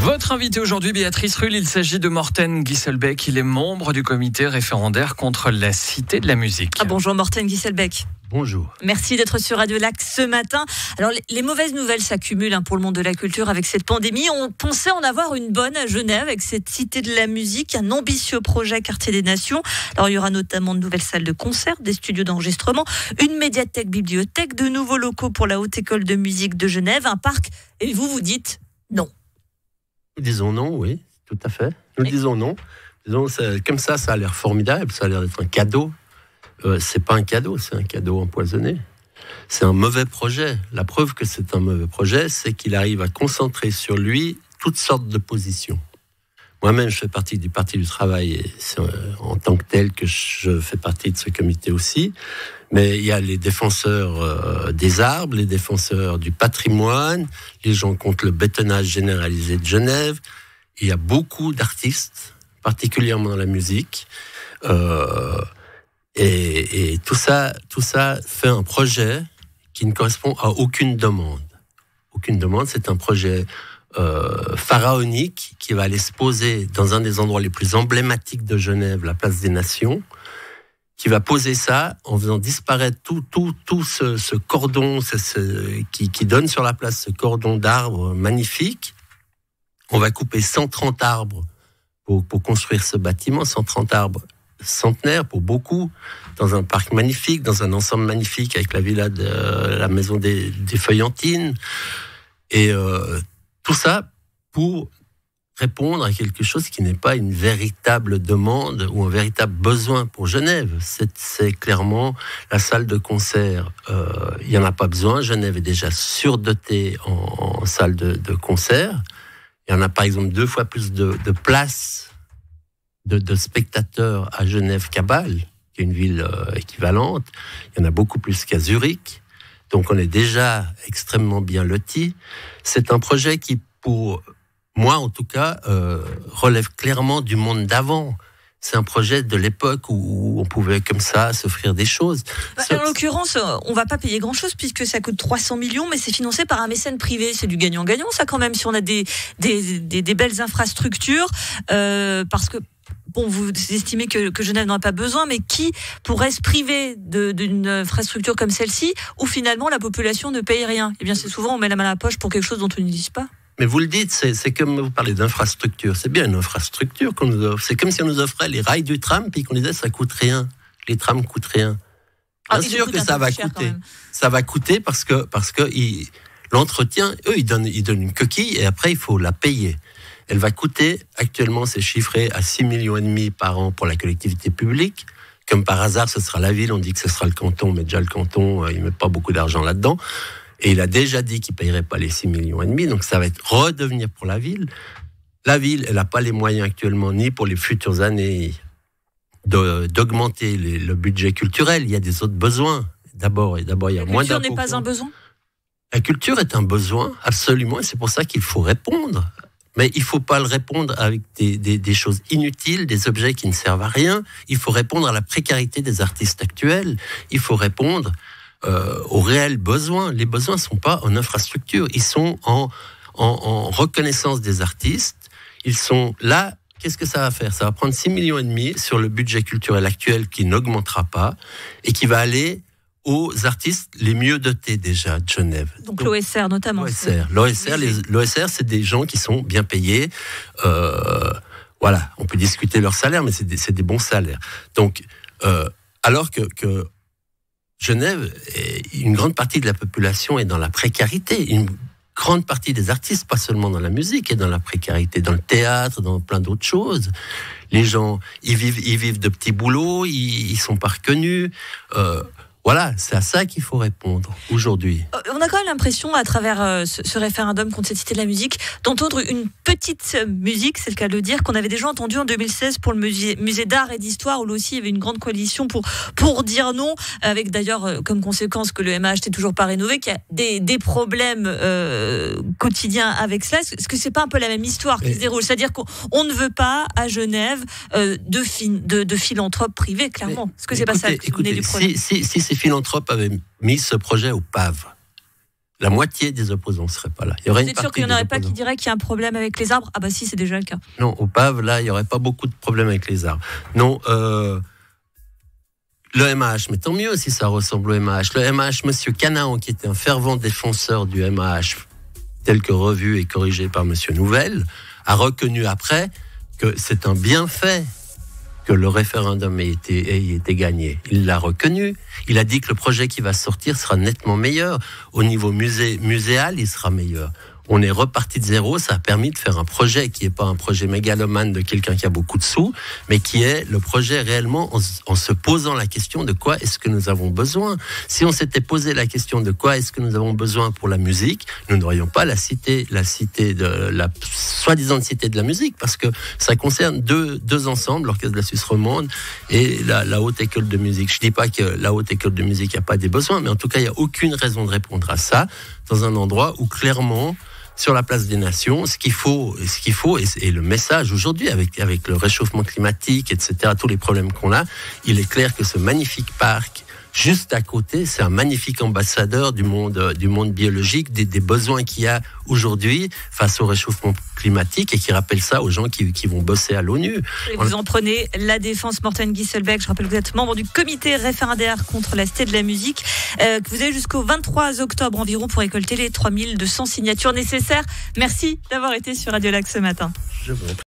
Votre invité aujourd'hui, Béatrice Rulle, il s'agit de Morten Gisselbeck. Il est membre du comité référendaire contre la Cité de la musique. Bonjour Morten Gisselbeck. Bonjour. Merci d'être sur Radio Lac ce matin. Alors les mauvaises nouvelles s'accumulent pour le monde de la culture avec cette pandémie. On pensait en avoir une bonne à Genève avec cette Cité de la musique, un ambitieux projet quartier des nations. Alors il y aura notamment de nouvelles salles de concert, des studios d'enregistrement, une médiathèque, bibliothèque, de nouveaux locaux pour la Haute École de musique de Genève, un parc. Et vous dites non. Nous disons non, oui, tout à fait. Nous disons non. Disons, comme ça a l'air formidable, ça a l'air d'être un cadeau. C'est pas un cadeau, c'est un cadeau empoisonné. C'est un mauvais projet. La preuve que c'est un mauvais projet, c'est qu'il arrive à concentrer sur lui toutes sortes de positions. Moi-même, je fais partie du Parti du Travail, et c'est en tant que tel que je fais partie de ce comité aussi. Mais il y a les défenseurs des arbres, les défenseurs du patrimoine, les gens contre le bétonnage généralisé de Genève. Il y a beaucoup d'artistes, particulièrement dans la musique. Et tout ça fait un projet qui ne correspond à aucune demande. Aucune demande, c'est un projet pharaonique qui va aller se poser dans un des endroits les plus emblématiques de Genève, la place des Nations, qui va poser ça en faisant disparaître tout ce cordon qui donne sur la place ce cordon d'arbres magnifique. On va couper 130 arbres pour construire ce bâtiment, 130 arbres centenaires pour beaucoup, dans un parc magnifique, dans un ensemble magnifique avec la villa de la maison des Feuillantines. Et tout ça pour répondre à quelque chose qui n'est pas une véritable demande ou un véritable besoin pour Genève. C'est clairement la salle de concert. Il n'y en a pas besoin. Genève est déjà surdotée en salle de concert. Il y en a par exemple 2 fois plus de places de spectateurs à Genève qu'à Bâle, qui est une ville équivalente. Il y en a beaucoup plus qu'à Zurich. Donc on est déjà extrêmement bien lotis. C'est un projet qui, pour moi en tout cas, relève clairement du monde d'avant. C'est un projet de l'époque où on pouvait comme ça s'offrir des choses. En l'occurrence, on ne va pas payer grand-chose puisque ça coûte 300 millions, mais c'est financé par un mécène privé. C'est du gagnant-gagnant, ça quand même, si on a des belles infrastructures. Parce que vous estimez que Genève n'en a pas besoin, mais qui pourrait se priver d'une infrastructure comme celle-ci, où finalement la population ne paye rien? Eh bien, c'est souvent on met la main à la poche pour quelque chose dont on ne dit pas. Mais vous le dites, c'est comme vous parlez d'infrastructure. C'est bien une infrastructure qu'on nous offre. C'est comme si on nous offrait les rails du tram puis qu'on disait ça coûte rien. Les trams coûtent rien. Bien sûr que ça va coûter. Ça va coûter parce que l'entretien, eux, ils donnent une coquille et après il faut la payer. Elle va coûter, actuellement c'est chiffré à 6,5 millions par an pour la collectivité publique. Comme par hasard, ce sera la ville, on dit que ce sera le canton, mais déjà le canton, il ne met pas beaucoup d'argent là-dedans. Et il a déjà dit qu'il ne payerait pas les 6,5 millions, donc ça va redevenir pour la ville. La ville, elle n'a pas les moyens actuellement, ni pour les futures années, d'augmenter le budget culturel. Il y a des autres besoins. D'abord, il y a moins d'impôts. La culture n'est pas un besoin ? La culture est un besoin, absolument, et c'est pour ça qu'il faut répondre. Mais il ne faut pas le répondre avec des choses inutiles, des objets qui ne servent à rien. Il faut répondre à la précarité des artistes actuels. Il faut répondre aux réels besoins. Les besoins ne sont pas en infrastructure, ils sont en reconnaissance des artistes. Ils sont là. Qu'est-ce que ça va faire ? Ça va prendre 6,5 millions sur le budget culturel actuel qui n'augmentera pas et qui va aller aux artistes les mieux dotés déjà de Genève. Donc l'OSR notamment. L'OSR, c'est des gens qui sont bien payés. Voilà, on peut discuter leur salaire, mais c'est des bons salaires. Donc, alors que Genève, une grande partie de la population est dans la précarité. Une grande partie des artistes, pas seulement dans la musique, est dans la précarité, dans le théâtre, dans plein d'autres choses. Les gens, ils vivent de petits boulots, ils sont pas reconnus. Voilà, c'est à ça qu'il faut répondre aujourd'hui. On a quand même l'impression, à travers ce référendum contre cette cité de la musique, d'entendre une petite musique, c'est le cas de le dire, qu'on avait déjà entendu en 2016 pour le musée d'art et d'histoire, où là aussi il y avait une grande coalition pour dire non, avec d'ailleurs comme conséquence que le MAH n'est toujours pas rénové, qu'il y a des problèmes quotidiens avec cela. Est-ce que c'est pas un peu la même histoire qui se déroule ? C'est-à-dire qu'on ne veut pas, à Genève, de philanthropes privés, clairement. Est-ce que c'est pas ça que vous venez du projet ? Si ces philanthropes avaient mis ce projet au pave, La moitié des opposants ne seraient pas là. Il y aurait Vous êtes sûr qu'il n'y en aurait pas qui diraient qu'il y a un problème avec les arbres ? Ah bah si, c'est déjà le cas. Non, au PAV, là, il n'y aurait pas beaucoup de problèmes avec les arbres. Non, le MAH, mais tant mieux si ça ressemble au MAH. Le MAH, monsieur Canaan, qui était un fervent défenseur du MAH, tel que revu et corrigé par monsieur Nouvel, a reconnu après que c'est un bienfait que le référendum ait été gagné. Il l'a reconnu. Il a dit que le projet qui va sortir sera nettement meilleur. Au niveau muséal, il sera meilleur. On est reparti de zéro, ça a permis de faire un projet qui n'est pas un projet mégalomane de quelqu'un qui a beaucoup de sous, mais qui est le projet réellement en se posant la question de quoi est-ce que nous avons besoin. Si on s'était posé la question de quoi est-ce que nous avons besoin pour la musique, nous n'aurions pas la soi-disant cité de la musique, parce que ça concerne deux ensembles, l'Orchestre de la Suisse romande et la Haute École de musique. Je ne dis pas que la Haute École de musique n'a pas des besoins, mais en tout cas, il n'y a aucune raison de répondre à ça dans un endroit où clairement, sur la place des Nations, ce qu'il faut, et le message aujourd'hui avec le réchauffement climatique, etc., tous les problèmes qu'on a, il est clair que ce magnifique parc, juste à côté, c'est un magnifique ambassadeur du monde biologique, des besoins qu'il y a aujourd'hui face au réchauffement climatique et qui rappelle ça aux gens qui vont bosser à l'ONU. Et vous en prenez la défense, Morten Gisselbeck. Je rappelle que vous êtes membre du comité référendaire contre la Cité de la musique. Que vous avez jusqu'au 23 octobre environ pour récolter les 3200 signatures nécessaires. Merci d'avoir été sur Radio Lac ce matin. Je vous en prie.